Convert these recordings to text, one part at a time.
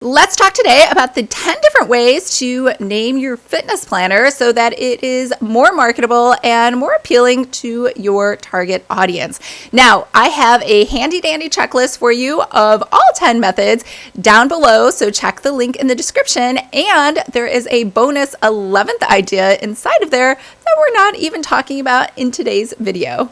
Let's talk today about the 10 different ways to name your fitness planner so that it is more marketable and more appealing to your target audience. Now, I have a handy dandy checklist for you of all 10 methods down below, so check the link in the description. And there is a bonus 11th idea inside of there that we're not even talking about in today's video.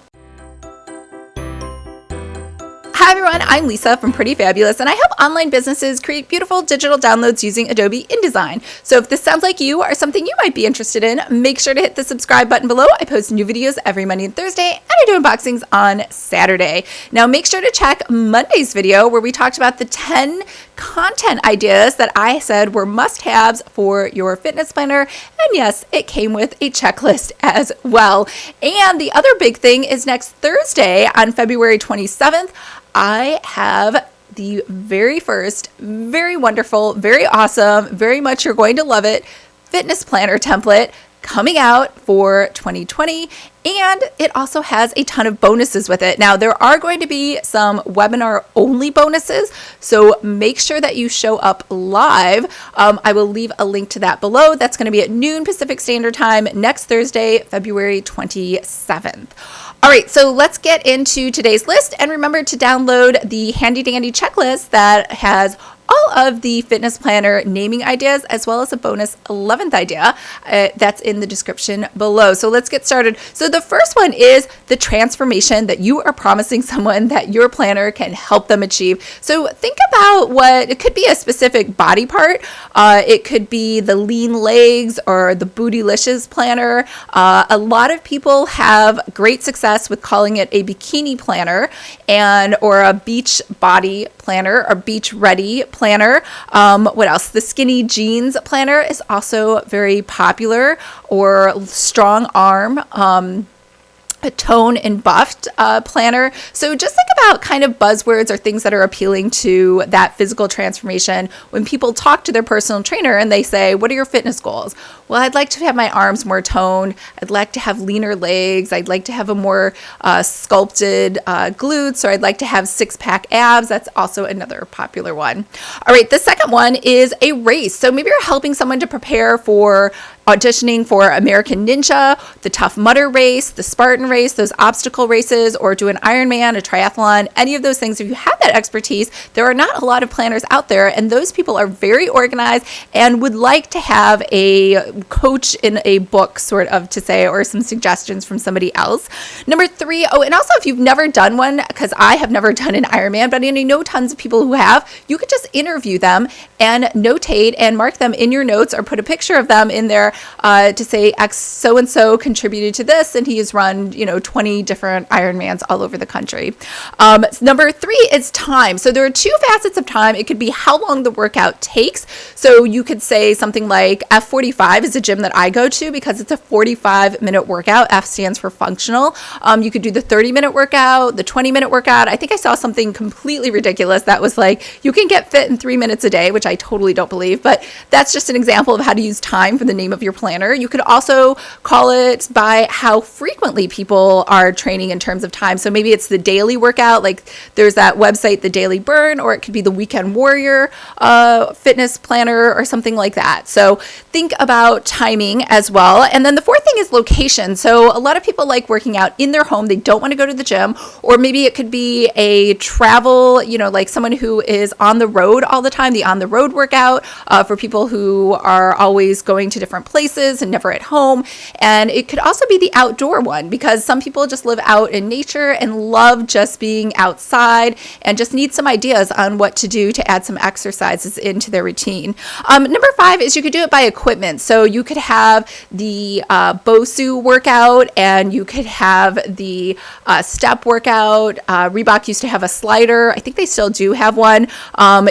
Hi everyone, I'm Lisa from Pretty Fabulous, and I help online businesses create beautiful digital downloads using Adobe InDesign. So if this sounds like you or something you might be interested in, make sure to hit the subscribe button below. I post new videos every Monday and Thursday, and I do unboxings on Saturday. Now make sure to check Monday's video where we talked about the 10 content ideas that I said were must-haves for your fitness planner. And yes, it came with a checklist as well. And the other big thing is next Thursday on February 27th, I have the very first, very wonderful, very awesome, very much you're going to love it, fitness planner template coming out for 2020. And it also has a ton of bonuses with it. Now, there are going to be some webinar only bonuses, so make sure that you show up live. I will leave a link to that below. That's going to be at noon Pacific Standard Time next Thursday, February 27th. All right, so let's get into today's list. And remember to download the handy dandy checklist that has all of the fitness planner naming ideas, as well as a bonus 11th idea that's in the description below. So let's get started. So the first one is the transformation that you are promising someone that your planner can help them achieve. So think about what it could be, a specific body part. It could be the lean legs or the bootylicious planner. A lot of people have great success with calling it a bikini planner or a beach body planner or beach ready planner. What else? The skinny jeans planner is also very popular, or strong arm, a tone and buffed planner. So just think about kind of buzzwords or things that are appealing to that physical transformation. When people talk to their personal trainer and they say, what are your fitness goals? Well, I'd like to have my arms more toned. I'd like to have leaner legs. I'd like to have a more sculpted glutes, or I'd like to have six-pack abs. That's also another popular one. All right, the second one is a race. So maybe you're helping someone to prepare for auditioning for American Ninja, the Tough Mudder race, the Spartan race, those obstacle races, or do an Ironman, a triathlon, any of those things. If you have that expertise, there are not a lot of planners out there, and those people are very organized and would like to have a coach in a book, sort of, to say, or some suggestions from somebody else. Number 3, and also if you've never done one, because I have never done an Ironman, but I know tons of people who have, you could just interview them and notate and mark them in your notes, or put a picture of them in there to say X so-and-so contributed to this, and he has run 20 different Ironmans all over the country. Number 3 is time. So there are 2 facets of time. It could be how long the workout takes. So you could say something like F45 is a gym that I go to because it's a 45-minute workout. F stands for functional. You could do the 30-minute workout, the 20-minute workout. I think I saw something completely ridiculous that was like, you can get fit in 3 minutes a day, which I totally don't believe, but that's just an example of how to use time for the name of your planner. You could also call it by how frequently people are training in terms of time. So maybe it's the daily workout, like there's that website, The Daily Burn, or it could be the Weekend Warrior fitness planner or something like that. So think about timing as well. And then the fourth thing is location. So a lot of people like working out in their home. They don't want to go to the gym, or maybe it could be a travel, like someone who is on the road all the time, the on the road workout for people who are always going to different places and never at home. And it could also be the outdoor one, because some people just live out in nature and love just being outside and just need some ideas on what to do to add some exercises into their routine. Number 5 is you could do it by equipment. So you could have the BOSU workout, and you could have the step workout. Reebok used to have a slider. I think they still do have one.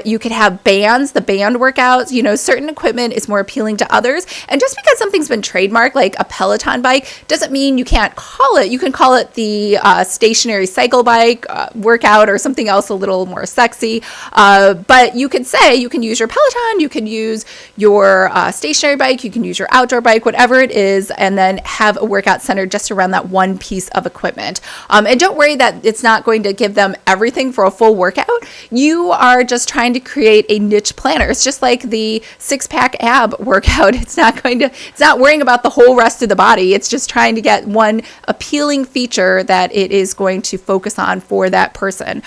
You could have bands, the band workouts. Certain equipment is more appealing to others. And just because something's been trademarked, like a Peloton bike, doesn't mean you can't call it. You can call it the stationary cycle bike workout or something else a little more sexy. But you could say you can use your Peloton, you can use your stationary bike, you can use your outdoor bike, whatever it is, and then have a workout centered just around that one piece of equipment. And don't worry that it's not going to give them everything for a full workout. You are just trying to create a niche planner. It's just like the 6-pack ab workout. It's not worrying about the whole rest of the body. It's just trying to get one appealing feature that it is going to focus on for that person.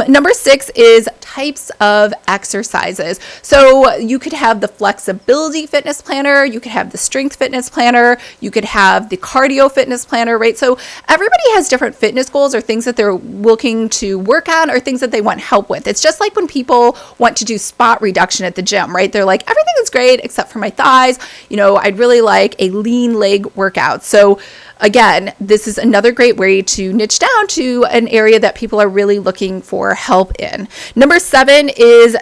Number 6 is types of exercises. So you could have the flexibility fitness planner, you could have the strength fitness planner, you could have the cardio fitness planner, right? So everybody has different fitness goals or things that they're looking to work on or things that they want help with. It's just like when people want to do spot reduction at the gym, right? They're like, everything is great except for my thighs. I'd really like a lean leg workout. So again, this is another great way to niche down to an area that people are really looking for help in. Number 7 is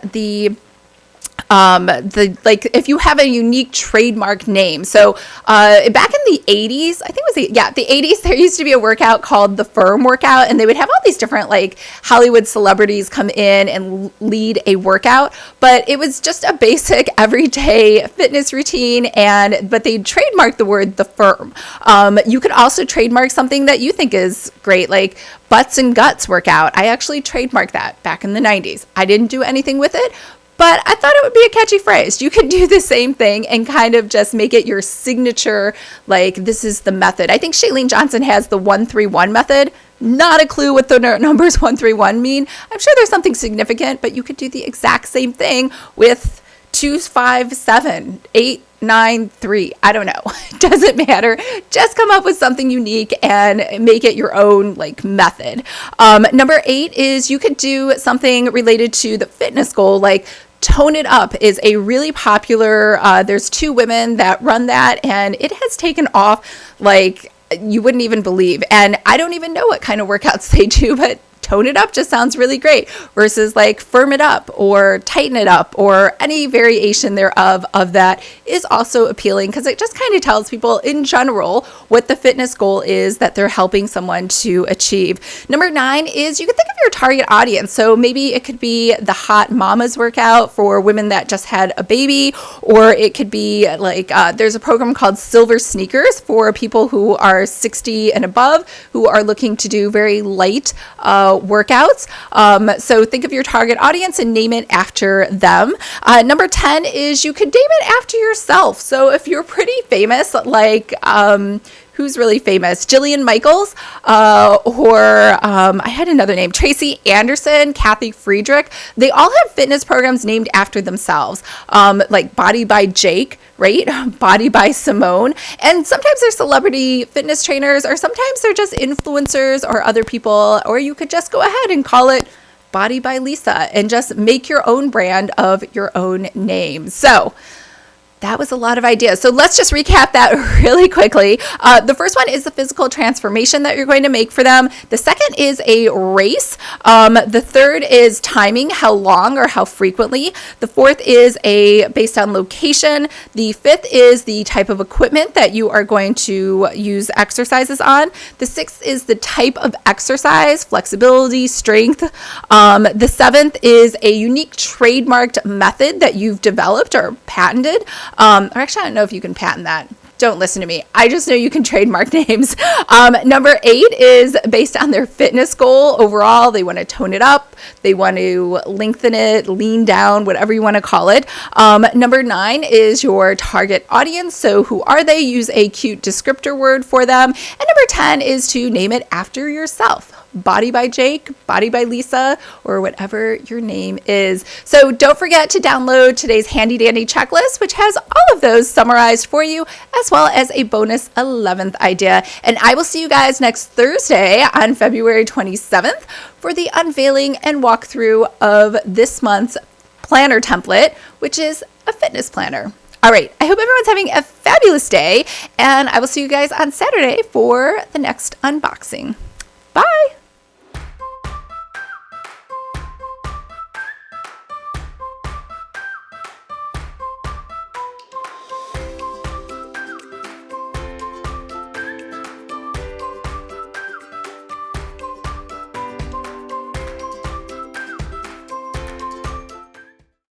if you have a unique trademark name. So back in the 80s, I think it was the 80s, there used to be a workout called the Firm workout, and they would have all these different like Hollywood celebrities come in and lead a workout, but it was just a basic everyday fitness routine, but they trademarked the word the Firm. You could also trademark something that you think is great, like Butts and Guts workout. I actually trademarked that back in the 90s. I didn't do anything with it, but I thought it would be a catchy phrase. You could do the same thing and kind of just make it your signature, like this is the method. I think Shailene Johnson has the 131 method. Not a clue what the numbers 131 mean. I'm sure there's something significant, but you could do the exact same thing with 2, 5, 7, 8, 9, 3. I don't know. It doesn't matter. Just come up with something unique and make it your own method. Number 8 is you could do something related to the fitness goal, like Tone It Up is a really popular, there's 2 women that run that, and it has taken off like you wouldn't even believe. And I don't even know what kind of workouts they do, but Tone It Up just sounds really great versus like Firm It Up or Tighten It Up or any variation thereof of that is also appealing because it just kind of tells people in general what the fitness goal is that they're helping someone to achieve. Number 9 is you can think of your target audience. So maybe it could be the Hot Mamas workout for women that just had a baby, or it could be like there's a program called Silver Sneakers for people who are 60 and above who are looking to do very light workouts. So think of your target audience and name it after them. Number 10 is you could name it after yourself. So if you're pretty famous, like who's really famous? Jillian Michaels, or I had another name, Tracy Anderson, Kathy Friedrich. They all have fitness programs named after themselves, like Body by Jake, right? Body by Simone. And sometimes they're celebrity fitness trainers, or sometimes they're just influencers or other people, or you could just go ahead and call it Body by Lisa and just make your own brand of your own name. So that was a lot of ideas. So let's just recap that really quickly. The first one is the physical transformation that you're going to make for them. The second is a race. The third is timing, how long or how frequently. The fourth is based on location. The fifth is the type of equipment that you are going to use exercises on. The sixth is the type of exercise, flexibility, strength. The seventh is a unique trademarked method that you've developed or patented. Or actually, I don't know if you can patent that. Don't listen to me. I just know you can trademark names. Number 8 is based on their fitness goal overall. They want to tone it up. They want to lengthen it, lean down, whatever you want to call it. Number 9 is your target audience. So who are they? Use a cute descriptor word for them. And number 10 is to name it after yourself. Body by Jake, Body by Lisa, or whatever your name is. So don't forget to download today's handy dandy checklist, which has all of those summarized for you, as well as a bonus 11th idea. And I will see you guys next Thursday on February 27th for the unveiling and walkthrough of this month's planner template, which is a fitness planner. All right, I hope everyone's having a fabulous day, and I will see you guys on Saturday for the next unboxing. Bye.